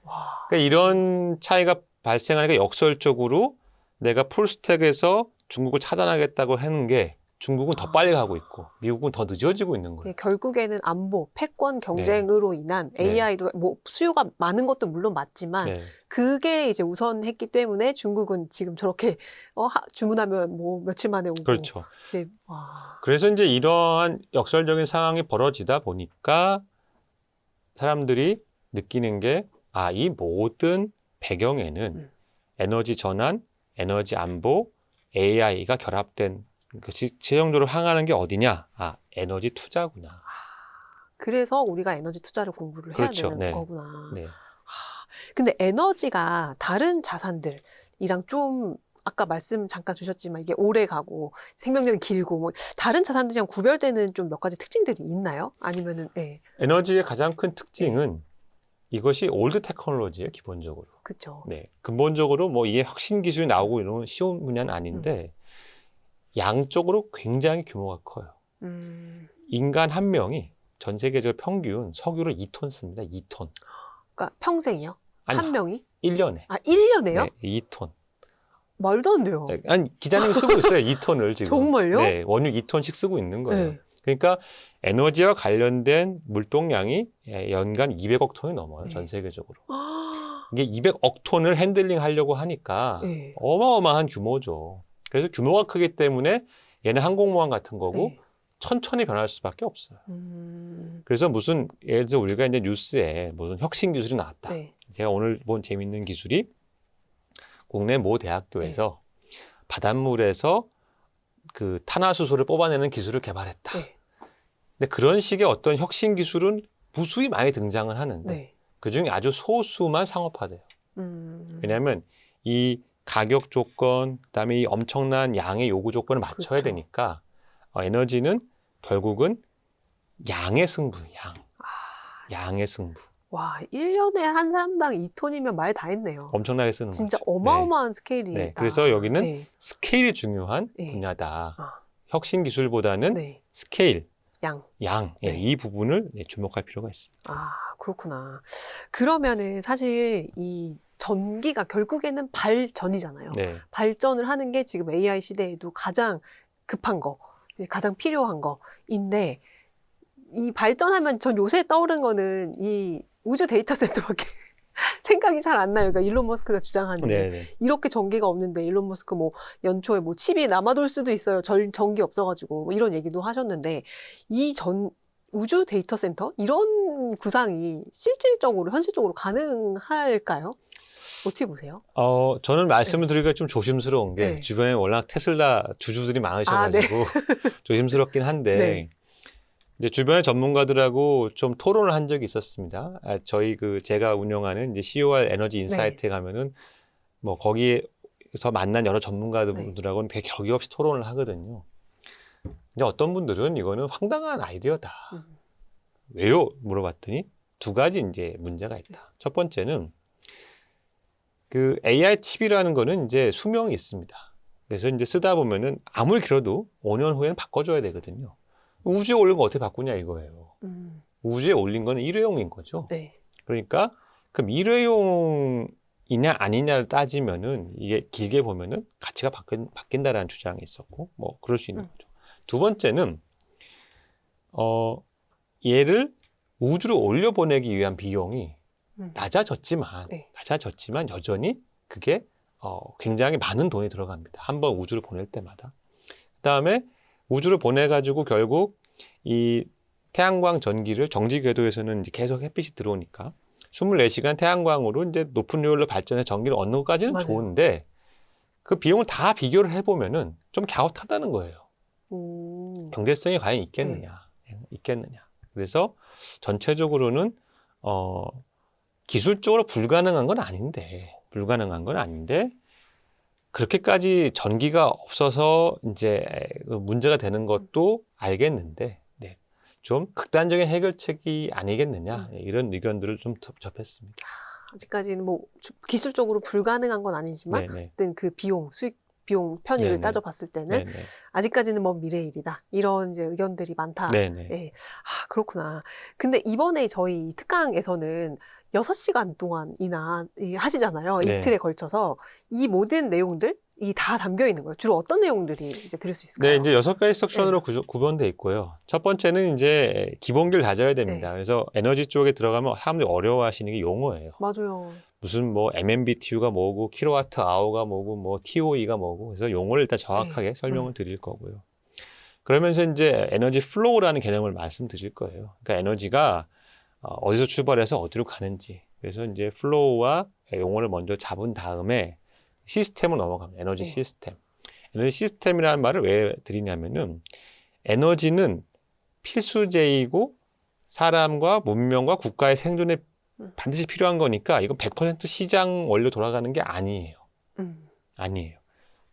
와. 그러니까 이런 차이가 발생하니까 역설적으로 내가 풀스택에서 중국을 차단하겠다고 하는 게 중국은 더 빨리 가고 있고 미국은 더 늦어지고 있는 거예요. 결국에는 안보, 패권 경쟁으로 인한 AI도 뭐 수요가 많은 것도 물론 맞지만 네. 그게 이제 우선했기 때문에 중국은 지금 저렇게 주문하면 뭐 며칠 만에 오고. 그렇죠. 이제 와. 그래서 이제 이러한 역설적인 상황이 벌어지다 보니까 사람들이 느끼는 게 이 모든 배경에는 에너지 전환, 에너지 안보, AI가 결합된 최종적으로 향하는 게 어디냐? 에너지 투자구나. 그래서 우리가 에너지 투자를 공부를 해야 그렇죠. 되는 네. 거구나. 네. 근데 에너지가 다른 자산들이랑 좀 아까 말씀 잠깐 주셨지만 이게 오래 가고 생명력이 길고 뭐 다른 자산들이랑 구별되는 좀 몇 가지 특징들이 있나요? 아니면은 에너지의 가장 큰 특징은 이것이 올드 테크놀로지예요, 기본적으로. 그렇죠. 네. 근본적으로 뭐 이게 혁신 기술이 나오고 이런 쉬운 분야는 아닌데 양적으로 굉장히 규모가 커요. 인간 한 명이 전 세계적으로 평균 석유를 2톤 씁니다. 2톤. 그러니까 평생이요? 아니, 한 명이? 1년에. 1년에요? 네, 2톤. 말도 안 돼요. 아니, 기자님이 쓰고 있어요, 2톤을 지금. 정말요? 네, 원유 2톤씩 쓰고 있는 거예요. 네. 그러니까 에너지와 관련된 물동량이 연간 200억 톤이 넘어요, 전 세계적으로. 이게 200억 톤을 핸들링 하려고 하니까 어마어마한 규모죠. 그래서 규모가 크기 때문에 얘는 항공모함 같은 거고 천천히 변할 수밖에 없어요. 그래서 무슨 예를 들어 우리가 이제 뉴스에 무슨 혁신 기술이 나왔다. 제가 오늘 본 재밌는 기술이 국내 모 대학교에서 바닷물에서 그 탄화수소를 뽑아내는 기술을 개발했다. 근데 그런 식의 어떤 혁신 기술은 무수히 많이 등장을 하는데 그중에 아주 소수만 상업화돼요. 왜냐하면 이 가격 조건, 그다음에 이 엄청난 양의 요구 조건을 맞춰야 그렇죠. 되니까 에너지는 결국은 양의 승부예요. 양의 승부. 와, 1년에 한 사람당 2톤이면 말 다 했네요. 엄청나게 쓰는 진짜 거죠. 어마어마한 스케일이다. 네. 그래서 여기는 스케일이 중요한 분야다. 혁신 기술보다는 스케일, 양, 이 부분을 주목할 필요가 있습니다. 그렇구나. 그러면은 사실 이 전기가 결국에는 발전이잖아요. 발전을 하는 게 지금 AI 시대에도 가장 급한 거, 가장 필요한 거인데 이 발전하면 전 요새 떠오른 거는 이 우주 데이터 센터밖에 생각이 잘 안 나요. 그러니까 일론 머스크가 주장하는 이렇게 전기가 없는데 일론 머스크 뭐 연초에 뭐 칩이 남아돌 수도 있어요. 전기 없어가지고 뭐 이런 얘기도 하셨는데 이 우주 데이터 센터 이런 구상이 실질적으로 현실적으로 가능할까요? 어떻게 보세요? 저는 말씀을 드리기가 좀 조심스러운 게 주변에 워낙 테슬라 주주들이 많으셔가지고 조심스럽긴 한데 이제 주변의 전문가들하고 좀 토론을 한 적이 있었습니다. 저희 제가 운영하는 이제 COR 에너지 인사이트에 가면은 뭐 거기에서 만난 여러 전문가들하고는 되게 격이 없이 토론을 하거든요. 이제 어떤 분들은 이거는 황당한 아이디어다. 왜요? 물어봤더니 두 가지 이제 문제가 있다. 첫 번째는 그 AI 칩이라는 거는 이제 수명이 있습니다. 그래서 이제 쓰다 보면은 아무리 길어도 5년 후에는 바꿔줘야 되거든요. 우주에 올린 거 어떻게 바꾸냐 이거예요. 우주에 올린 거는 일회용인 거죠. 네. 그러니까 그럼 일회용이냐 아니냐를 따지면은 이게 길게 보면은 가치가 바뀐다라는 주장이 있었고 뭐 그럴 수 있는 거죠. 두 번째는 얘를 우주로 올려보내기 위한 비용이 낮아졌지만 여전히 그게 굉장히 많은 돈이 들어갑니다. 한 번 우주로 보낼 때마다. 그다음에 우주로 보내가지고 결국 이 태양광 전기를 정지 궤도에서는 이제 계속 햇빛이 들어오니까 24시간 태양광으로 이제 높은 효율로 발전해 전기를 얻는 것까지는 맞아요. 좋은데 그 비용을 다 비교를 해보면은 좀 갸웃하다는 거예요. 경제성이 과연 있겠느냐. 그래서 전체적으로는 기술적으로 불가능한 건 아닌데 그렇게까지 전기가 없어서 이제 문제가 되는 것도 알겠는데 좀 극단적인 해결책이 아니겠느냐 이런 의견들을 좀 접했습니다. 아직까지는 뭐 기술적으로 불가능한 건 아니지만 어떤 그 수익 비용 편의를 따져봤을 때는 아직까지는 먼 미래의 일이다. 이런 이제 의견들이 많다. 네. 아, 그렇구나. 근데 이번에 저희 특강에서는 6시간 동안이나 하시잖아요. 이틀에 걸쳐서 이 모든 내용들이 다 담겨 있는 거예요. 주로 어떤 내용들이 이제 들을 수 있을까요? 네, 이제 6가지 섹션으로 구분되어 있고요. 첫 번째는 이제 기본기를 다져야 됩니다. 그래서 에너지 쪽에 들어가면 사람들이 어려워하시는 게 용어예요. 맞아요. 무슨 뭐 MMBTU가 뭐고 킬로와트 아워가 뭐고 뭐 TOE가 뭐고 그래서 용어를 일단 정확하게 설명을 드릴 거고요. 그러면서 이제 에너지 플로우라는 개념을 말씀드릴 거예요. 그러니까 에너지가 어디서 출발해서 어디로 가는지. 그래서 이제 플로우와 용어를 먼저 잡은 다음에 시스템으로 넘어갑니다. 에너지 시스템. 에너지 시스템이라는 말을 왜 드리냐면은 에너지는 필수제이고 사람과 문명과 국가의 생존에 반드시 필요한 거니까 이건 100% 시장 원료 돌아가는 게 아니에요. 아니에요.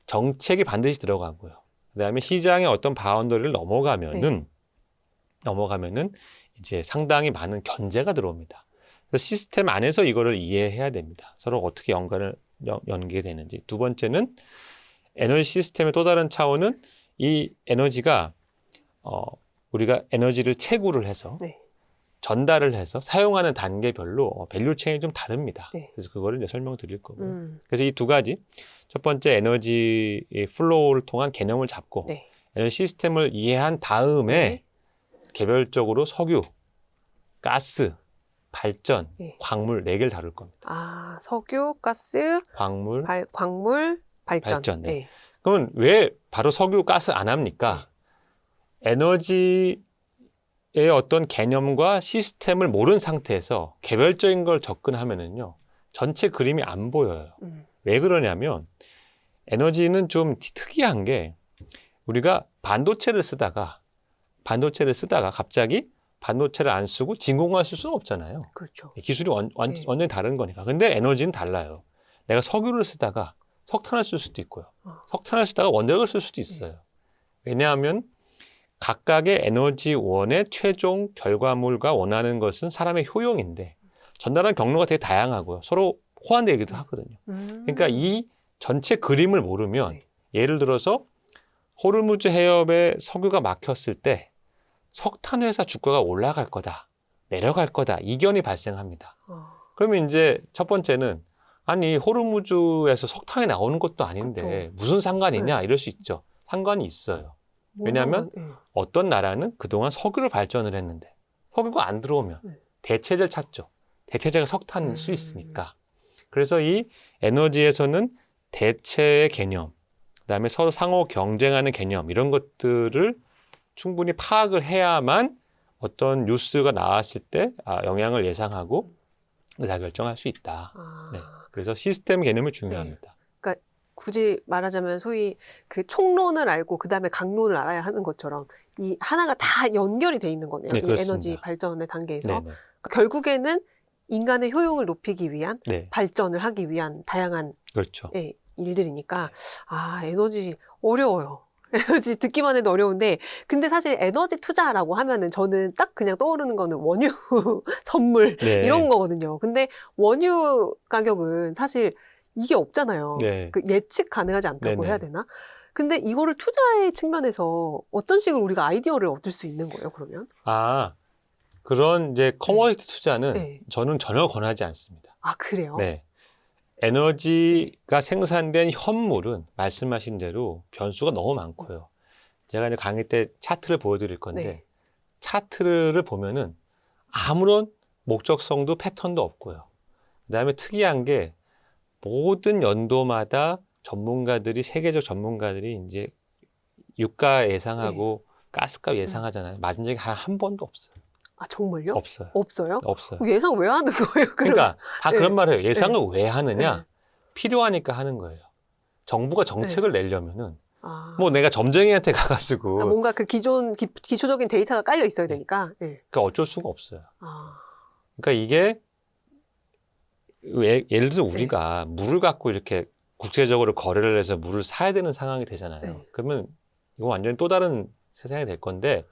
정책이 반드시 들어가고요. 그다음에 시장의 어떤 바운더리를 넘어가면은 이제 상당히 많은 견제가 들어옵니다. 그래서 시스템 안에서 이거를 이해해야 됩니다. 서로 어떻게 연계되는지. 두 번째는 에너지 시스템의 또 다른 차원은 이 에너지가 우리가 에너지를 채굴을 해서 전달을 해서 사용하는 단계별로 밸류 체인이 좀 다릅니다. 그래서 그거를 이제 설명드릴 거고요. 그래서 이 두 가지, 첫 번째 에너지 플로우를 통한 개념을 잡고 에너지 시스템을 이해한 다음에 개별적으로 석유, 가스, 발전, 광물 4개를 다룰 겁니다. 아, 석유, 가스, 광물, 발전. 그러면 왜 바로 석유, 가스 안 합니까? 에너지의 어떤 개념과 시스템을 모르는 상태에서 개별적인 걸 접근하면은요, 전체 그림이 안 보여요. 왜 그러냐면, 에너지는 좀 특이한 게, 우리가 반도체를 쓰다가 갑자기 반도체를 안 쓰고 진공관을 쓸 수는 없잖아요. 그렇죠. 기술이 완전히 다른 거니까. 근데 에너지는 달라요. 내가 석유를 쓰다가 석탄을 쓸 수도 있고요. 석탄을 쓰다가 원자력을 쓸 수도 있어요. 왜냐하면 각각의 에너지원의 최종 결과물과 원하는 것은 사람의 효용인데 전달하는 경로가 되게 다양하고요. 서로 호환되기도 하거든요. 그러니까 이 전체 그림을 모르면 예를 들어서 호르무즈 해협에 석유가 막혔을 때 석탄 회사 주가가 올라갈 거다, 내려갈 거다 이견이 발생합니다. 그러면 이제 첫 번째는 아니 호르무즈에서 석탄이 나오는 것도 아닌데 무슨 상관이냐 이럴 수 있죠. 상관이 있어요. 왜냐하면 어떤 나라는 그동안 석유를 발전을 했는데 석유가 안 들어오면 대체제를 찾죠. 대체제가 석탄일 수 있으니까. 그래서 이 에너지에서는 대체의 개념, 그다음에 서로 상호 경쟁하는 개념 이런 것들을 충분히 파악을 해야만 어떤 뉴스가 나왔을 때 영향을 예상하고 의사결정할 수 있다. 그래서 시스템 개념이 중요합니다. 그러니까 굳이 말하자면 소위 그 총론을 알고 그 다음에 강론을 알아야 하는 것처럼 이 하나가 다 연결이 돼 있는 거네요. 네, 이 그렇습니다. 에너지 발전의 단계에서. 네네. 그러니까 결국에는 인간의 효용을 높이기 위한 네, 발전을 하기 위한 다양한 그렇죠. 예, 일들이니까 에너지 어려워요. 에너지 듣기만 해도 어려운데 근데 사실 에너지 투자라고 하면은 저는 딱 그냥 떠오르는 거는 원유 선물 네. 이런 거거든요. 근데 원유 가격은 사실 이게 없잖아요. 네. 그 예측 가능하지 않다고 네네. 해야 되나? 근데 이거를 투자의 측면에서 어떤 식으로 우리가 아이디어를 얻을 수 있는 거예요, 그러면? 그런 이제 커머디티 투자는 네. 저는 전혀 권하지 않습니다. 아, 그래요? 네. 에너지가 생산된 현물은 말씀하신 대로 변수가 너무 많고요. 제가 이제 강의 때 차트를 보여드릴 건데 네. 차트를 보면은 아무런 목적성도 패턴도 없고요. 그다음에 특이한 게 모든 연도마다 전문가들이 세계적 전문가들이 이제 유가 예상하고 가스값 예상하잖아요. 맞은 적이 한 번도 없어요. 아, 정말요? 없어요. 없어요? 없어요. 예상 왜 하는 거예요, 그러면? 그러니까 다 네. 그런 말을 해요. 예상을 왜 하느냐? 네. 필요하니까 하는 거예요. 정부가 정책을 내려면은 뭐 내가 점쟁이한테 가가지고 뭔가 그 기초적인 데이터가 깔려 있어야 되니까. 네. 그러니까 어쩔 수가 없어요. 아, 그러니까 이게 예를 들어 우리가 물을 갖고 이렇게 국제적으로 거래를 해서 물을 사야 되는 상황이 되잖아요. 네. 그러면 이거 완전히 또 다른 세상이 될 건데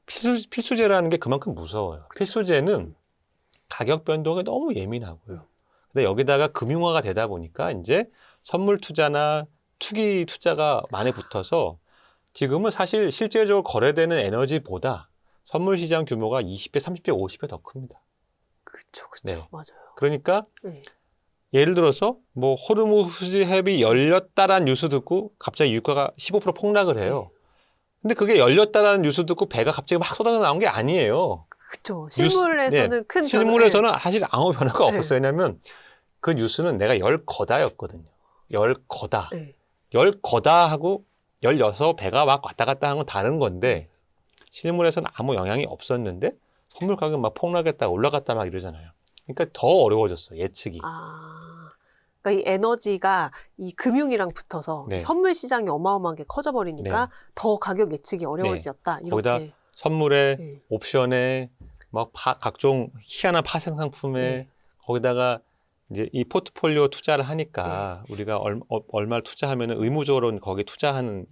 필수제라는 게 그만큼 무서워요. 필수제는 가격 변동에 너무 예민하고요. 근데 여기다가 금융화가 되다 보니까 이제 선물 투자나 투기 투자가 많이 붙어서 지금은 사실 실제적으로 거래되는 에너지보다 선물 시장 규모가 20배, 30배, 50배 더 큽니다. 그쵸. 네. 맞아요. 그러니까 네. 예를 들어서 뭐 호르무즈 해협이 열렸다라는 뉴스 듣고 갑자기 유가가 15% 폭락을 해요. 근데 그게 열렸다라는 뉴스 듣고 배가 갑자기 막 쏟아져 나온 게 아니에요. 그쵸. 실물에서는 큰 실물에서는 사실 아무 변화가 네. 없었어요. 왜냐하면 그 뉴스는 내가 열 거다였거든요. 열 거다. 네. 열 거다 하고 16배가 막 왔다 갔다 하는 건 다른 건데 실물에서는 아무 영향이 없었는데 선물 가격 막 폭락했다 올라갔다 막 이러잖아요. 그러니까 더 어려워졌어 예측이. 그러니까 이 에너지가 이 금융이랑 붙어서 네. 선물 시장이 어마어마하게 커져 버리니까 더 가격 예측이 어려워졌다. 거기다 이렇게. 선물에 네. 옵션에 막 각종 희한한 파생 상품에 네. 거기다가 이제 이 포트폴리오 투자를 하니까 우리가 얼마를 투자하면 의무적으로 거기에 투자하는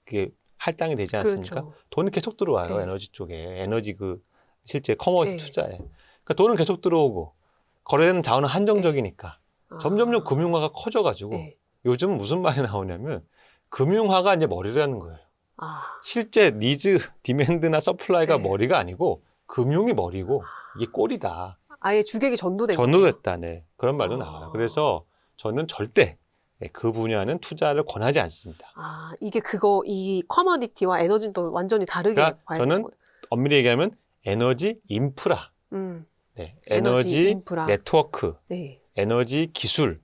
게 할당이 되지 않습니까? 그렇죠. 돈이 계속 들어와요. 네. 에너지 쪽에. 에너지 그 실제 커머디티 네. 투자에. 그러니까 돈은 계속 들어오고 거래되는 자원은 한정적이니까 점점점 금융화가 커져가지고 네. 요즘 무슨 말이 나오냐면 금융화가 이제 머리라는 거예요. 실제 니즈, 디맨드나 서플라이가 네. 머리가 아니고 금융이 머리고 이게 꼴이다. 아예 주객이 전도된 거예요. 전도됐다. 네. 그런 말도 나와요. 그래서 저는 절대 그 분야는 투자를 권하지 않습니다. 이게 이 커머디티와 에너지는 또 완전히 다르게 그러니까 봐야 저는 되는 거예요. 엄밀히 얘기하면 에너지 인프라, 네. 에너지 에너지 인프라. 네트워크, 네. 에너지 기술,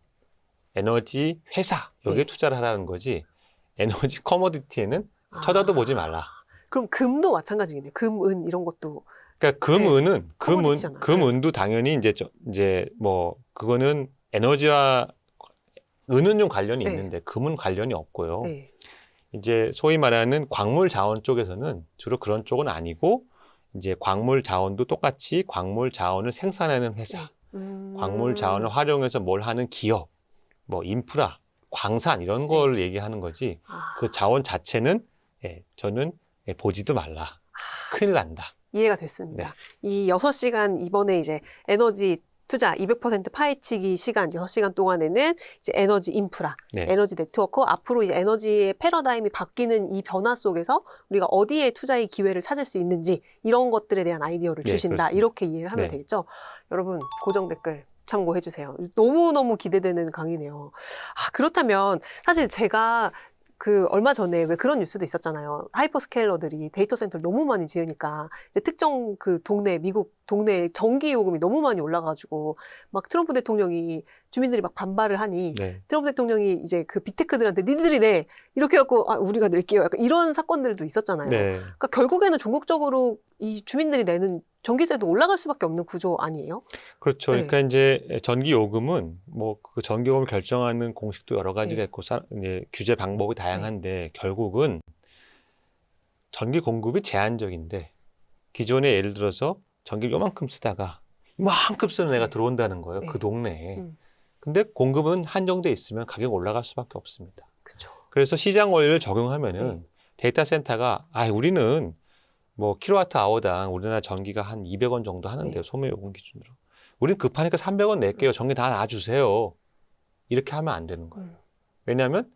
에너지 회사 여기에 네. 투자를 하라는 거지 에너지 커머디티에는 쳐다도 보지 말라. 그럼 금도 마찬가지겠네요. 금, 은 이런 것도. 그러니까 금은은 커머디티잖아요. 금은도 당연히 이제 뭐 그거는 에너지와 은은 좀 관련이 네. 있는데 금은 관련이 없고요. 네. 이제 소위 말하는 광물 자원 쪽에서는 주로 그런 쪽은 아니고 이제 광물 자원도 똑같이 광물 자원을 생산하는 회사, 광물 자원을 활용해서 뭘 하는 기업, 뭐 인프라, 광산 이런 걸 얘기하는 거지. 그 자원 자체는 저는 보지도 말라. 큰일 난다. 이해가 됐습니다. 이 6시간 이번에 이제 에너지 투자 200% 파헤치기 시간 6시간 동안에는 이제 에너지 인프라, 에너지 네트워크, 앞으로 이제 에너지의 패러다임이 바뀌는 이 변화 속에서 우리가 어디에 투자의 기회를 찾을 수 있는지 이런 것들에 대한 아이디어를 주신다. 그렇습니다. 이렇게 이해를 하면 되겠죠. 여러분 고정 댓글 참고해 주세요. 너무너무 기대되는 강의네요. 그렇다면 사실 제가 얼마 전에 왜 그런 뉴스도 있었잖아요. 하이퍼스케일러들이 데이터 센터를 너무 많이 지으니까 이제 특정 그 미국 동네에 전기 요금이 너무 많이 올라가지고 막 트럼프 대통령이 주민들이 막 반발을 하니 네. 트럼프 대통령이 이제 그 빅테크들한테 니들이 내 이렇게 해갖고 아, 우리가 낼게요. 약간 이런 사건들도 있었잖아요. 네. 그러니까 결국에는 전국적으로 이 주민들이 내는 전기세도 올라갈 수밖에 없는 구조 아니에요? 그렇죠. 네. 그러니까 이제 전기 요금은 뭐 그 전기 요금을 결정하는 공식도 여러 가지가 네. 있고 이제 규제 방법이 다양한데 결국은 전기 공급이 제한적인데 기존에 예를 들어서 전기를 요만큼 쓰다가 이만큼 쓰는 애가 네. 들어온다는 거예요. 네. 그 동네에. 음. 근데 공급은 한정돼 있으면 가격이 올라갈 수밖에 없습니다. 그렇죠. 그래서 시장 원리를 적용하면은 데이터 센터가 우리는 뭐 킬로와트 아워당 우리나라 전기가 한 200원 정도 하는데요. 소매 요금 기준으로. 우린 급하니까 300원 낼게요. 전기 다 놔주세요. 이렇게 하면 안 되는 거예요. 왜냐하면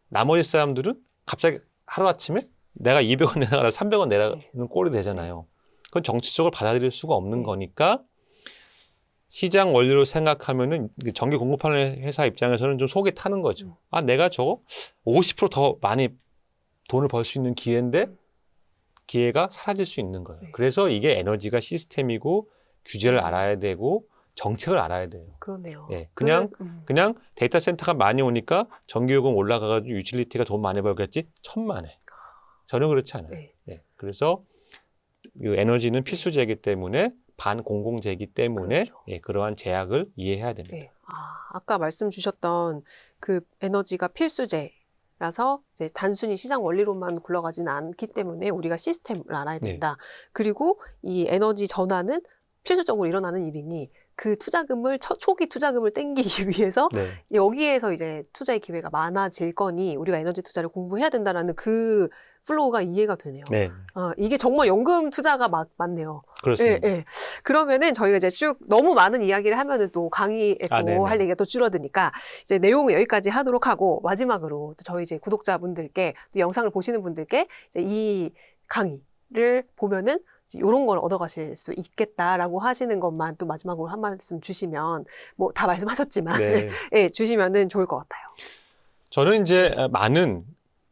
나머지 사람들은 갑자기 하루아침에 내가 200원 내다가 300원 내라는 꼴이 되잖아요. 그건 정치적으로 받아들일 수가 없는 거니까 시장 원리로 생각하면은 전기 공급하는 회사 입장에서는 좀 속이 타는 거죠. 아, 내가 저거 50% 더 많이 돈을 벌 수 있는 기회인데 기회가 사라질 수 있는 거예요. 그래서 이게 에너지가 시스템이고 규제를 알아야 되고 정책을 알아야 돼요. 그러네요. 네, 그냥 데이터 센터가 많이 오니까 전기요금 올라가가지고 유틸리티가 돈 많이 벌겠지? 천만에. 전혀 그렇지 않아요. 네. 그래서 이 에너지는 필수제이기 때문에 반공공재이기 때문에 그렇죠. 그러한 제약을 이해해야 됩니다. 네. 아까 말씀 주셨던 그 에너지가 필수제라서 이제 단순히 시장 원리로만 굴러가지는 않기 때문에 우리가 시스템을 알아야 된다. 그리고 이 에너지 전환은 필수적으로 일어나는 일이니 그 투자금을 초기 투자금을 땡기기 위해서 여기에서 이제 투자의 기회가 많아질 거니 우리가 에너지 투자를 공부해야 된다라는 그 플로우가 이해가 되네요. 이게 정말 연금 투자가 맞네요. 그렇습니다. 예. 그러면은 저희가 이제 쭉 너무 많은 이야기를 하면은 또 강의에 또 할 얘기가 또 줄어드니까 이제 내용은 여기까지 하도록 하고 마지막으로 저희 이제 구독자분들께 또 영상을 보시는 분들께 이제 이 강의를 보면은 이런 걸 얻어가실 수 있겠다라고 하시는 것만 또 마지막으로 한 말씀 주시면 뭐 다 말씀하셨지만 주시면은 좋을 것 같아요. 저는 이제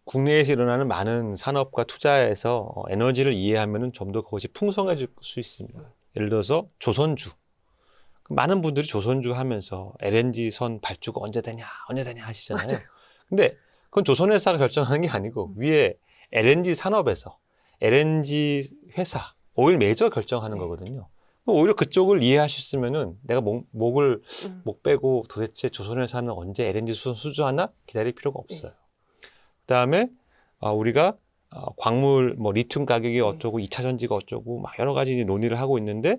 국내에서 일어나는 많은 산업과 투자에서 에너지를 이해하면은 좀 더 그것이 풍성해질 수 있습니다. 예를 들어서 조선주. 많은 분들이 조선주 하면서 LNG 선 발주가 언제 되냐 하시잖아요. 맞아요. 근데 그건 조선회사가 결정하는 게 아니고 위에 LNG 산업에서 LNG 회사 오일 메이저 결정하는 거거든요. 오히려 그쪽을 이해하셨으면은 내가 목 빼고 도대체 조선회사는 언제 LNG 수주하나 기다릴 필요가 없어요. 그다음에 우리가 광물 뭐 리튬 가격이 어쩌고 2차 전지가 어쩌고 막 여러 가지 논의를 하고 있는데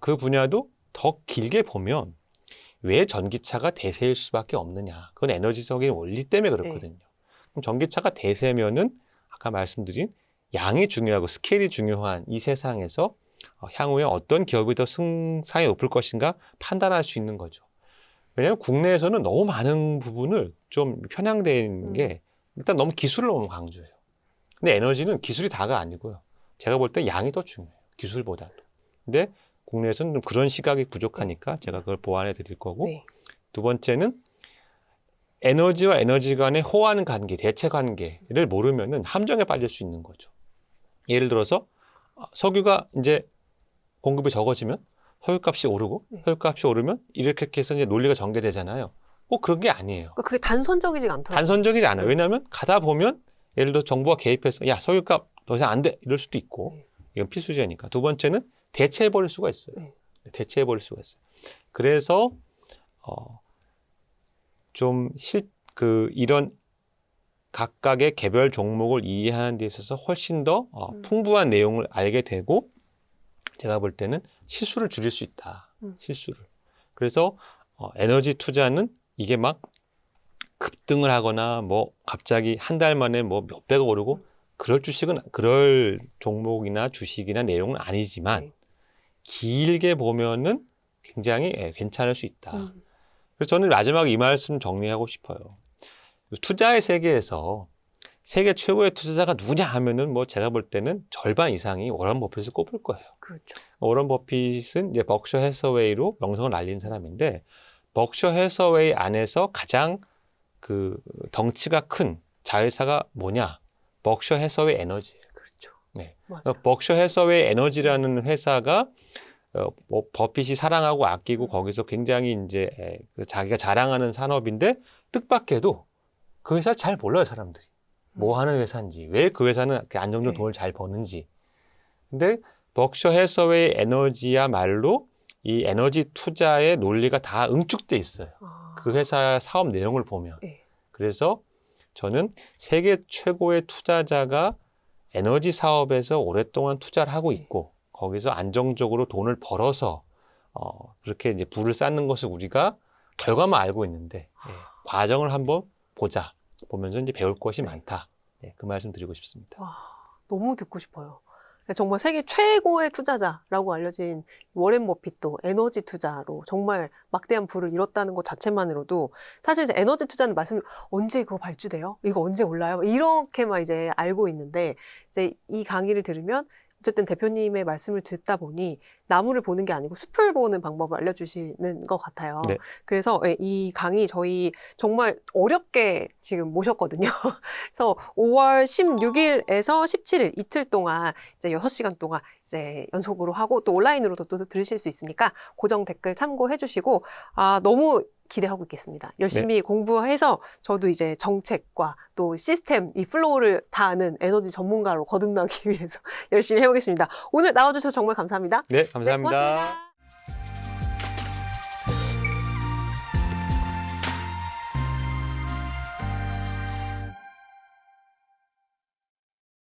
그 분야도 더 길게 보면 왜 전기차가 대세일 수밖에 없느냐. 그건 에너지적인 원리 때문에 그렇거든요. 그럼 전기차가 대세면은 아까 말씀드린 양이 중요하고 스케일이 중요한 이 세상에서 향후에 어떤 기업이 더 승산이 높을 것인가 판단할 수 있는 거죠. 왜냐하면 국내에서는 너무 많은 부분을 좀 편향된 게 일단 너무 기술을 너무 강조해요. 근데 에너지는 기술이 다가 아니고요. 제가 볼 때 양이 더 중요해요. 기술보다도. 근데 국내에서는 좀 그런 시각이 부족하니까 제가 그걸 보완해 드릴 거고 두 번째는 에너지와 에너지 간의 호환 관계, 대체 관계를 모르면은 함정에 빠질 수 있는 거죠. 예를 들어서 석유가 이제 공급이 적어지면 석유값이 오르고 석유값이 오르면 이렇게 해서 이제 논리가 전개되잖아요. 꼭 그런 게 아니에요. 그러니까 그게 단선적이지 않더라고요. 단선적이지 않아요. 왜냐하면 가다 보면 예를 들어 정부가 개입해서 야 석유값 더 이상 안 돼 이럴 수도 있고 이건 필수제니까. 두 번째는 대체해버릴 수가 있어요. 대체해버릴 수가 있어요. 그래서 좀 이런 각각의 개별 종목을 이해하는 데 있어서 훨씬 더 풍부한 내용을 알게 되고 제가 볼 때는 실수를 줄일 수 있다. 실수를. 그래서 에너지 투자는 이게 막 급등을 하거나 뭐 갑자기 한 달 만에 뭐 몇배가 오르고 그럴 종목이나 주식이나 내용은 아니지만 길게 보면은 굉장히 괜찮을 수 있다. 그래서 저는 마지막에 이 말씀 정리하고 싶어요. 투자의 세계에서 세계 최고의 투자자가 누구냐 하면은 뭐 제가 볼 때는 절반 이상이 워런 버핏을 꼽을 거예요. 그렇죠. 워런 버핏은 이제 벅셔 해서웨이로 명성을 날린 사람인데 벅셔 해서웨이 안에서 가장 그 덩치가 큰 자회사가 뭐냐? 벅셔 해서웨이 에너지예요. 그렇죠. 벅셔 해서웨이 에너지라는 회사가 뭐 버핏이 사랑하고 아끼고 거기서 굉장히 이제 자기가 자랑하는 산업인데 뜻밖에도 그 회사를 잘 몰라요, 사람들이. 뭐 하는 회사인지, 왜 그 회사는 이렇게 안정적으로 네. 돈을 잘 버는지. 근데 벅셔 해서웨이 에너지야말로 이 에너지 투자의 논리가 다 응축돼 있어요. 그 회사 사업 내용을 보면. 네. 그래서 저는 세계 최고의 투자자가 에너지 사업에서 오랫동안 투자를 하고 있고 거기서 안정적으로 돈을 벌어서 그렇게 이제 부를 쌓는 것을 우리가 결과만 알고 있는데 과정을 한번 보자. 보면서 이제 배울 것이 많다. 그 말씀 드리고 싶습니다. 와, 너무 듣고 싶어요. 정말 세계 최고의 투자자라고 알려진 워렌 버핏도 에너지 투자로 정말 막대한 부를 이뤘다는 것 자체만으로도 사실 에너지 투자는 말씀 언제 그거 발주돼요? 이거 언제 올라요? 이렇게만 이제 알고 있는데 이제 이 강의를 들으면 어쨌든 대표님의 말씀을 듣다 보니 나무를 보는 게 아니고 숲을 보는 방법을 알려주시는 것 같아요. 네. 그래서 이 강의 저희 정말 어렵게 지금 모셨거든요. 그래서 5월 16일에서 17일 이틀 동안 이제 6시간 동안 이제 연속으로 하고 또 온라인으로도 또 들으실 수 있으니까 고정 댓글 참고해 주시고 너무 기대하고 있겠습니다. 열심히 공부해서 저도 이제 정책과 또 시스템, 이 플로우를 다 아는 에너지 전문가로 거듭나기 위해서 열심히 해보겠습니다. 오늘 나와주셔서 정말 감사합니다. 네, 감사합니다. 네, 고맙습니다.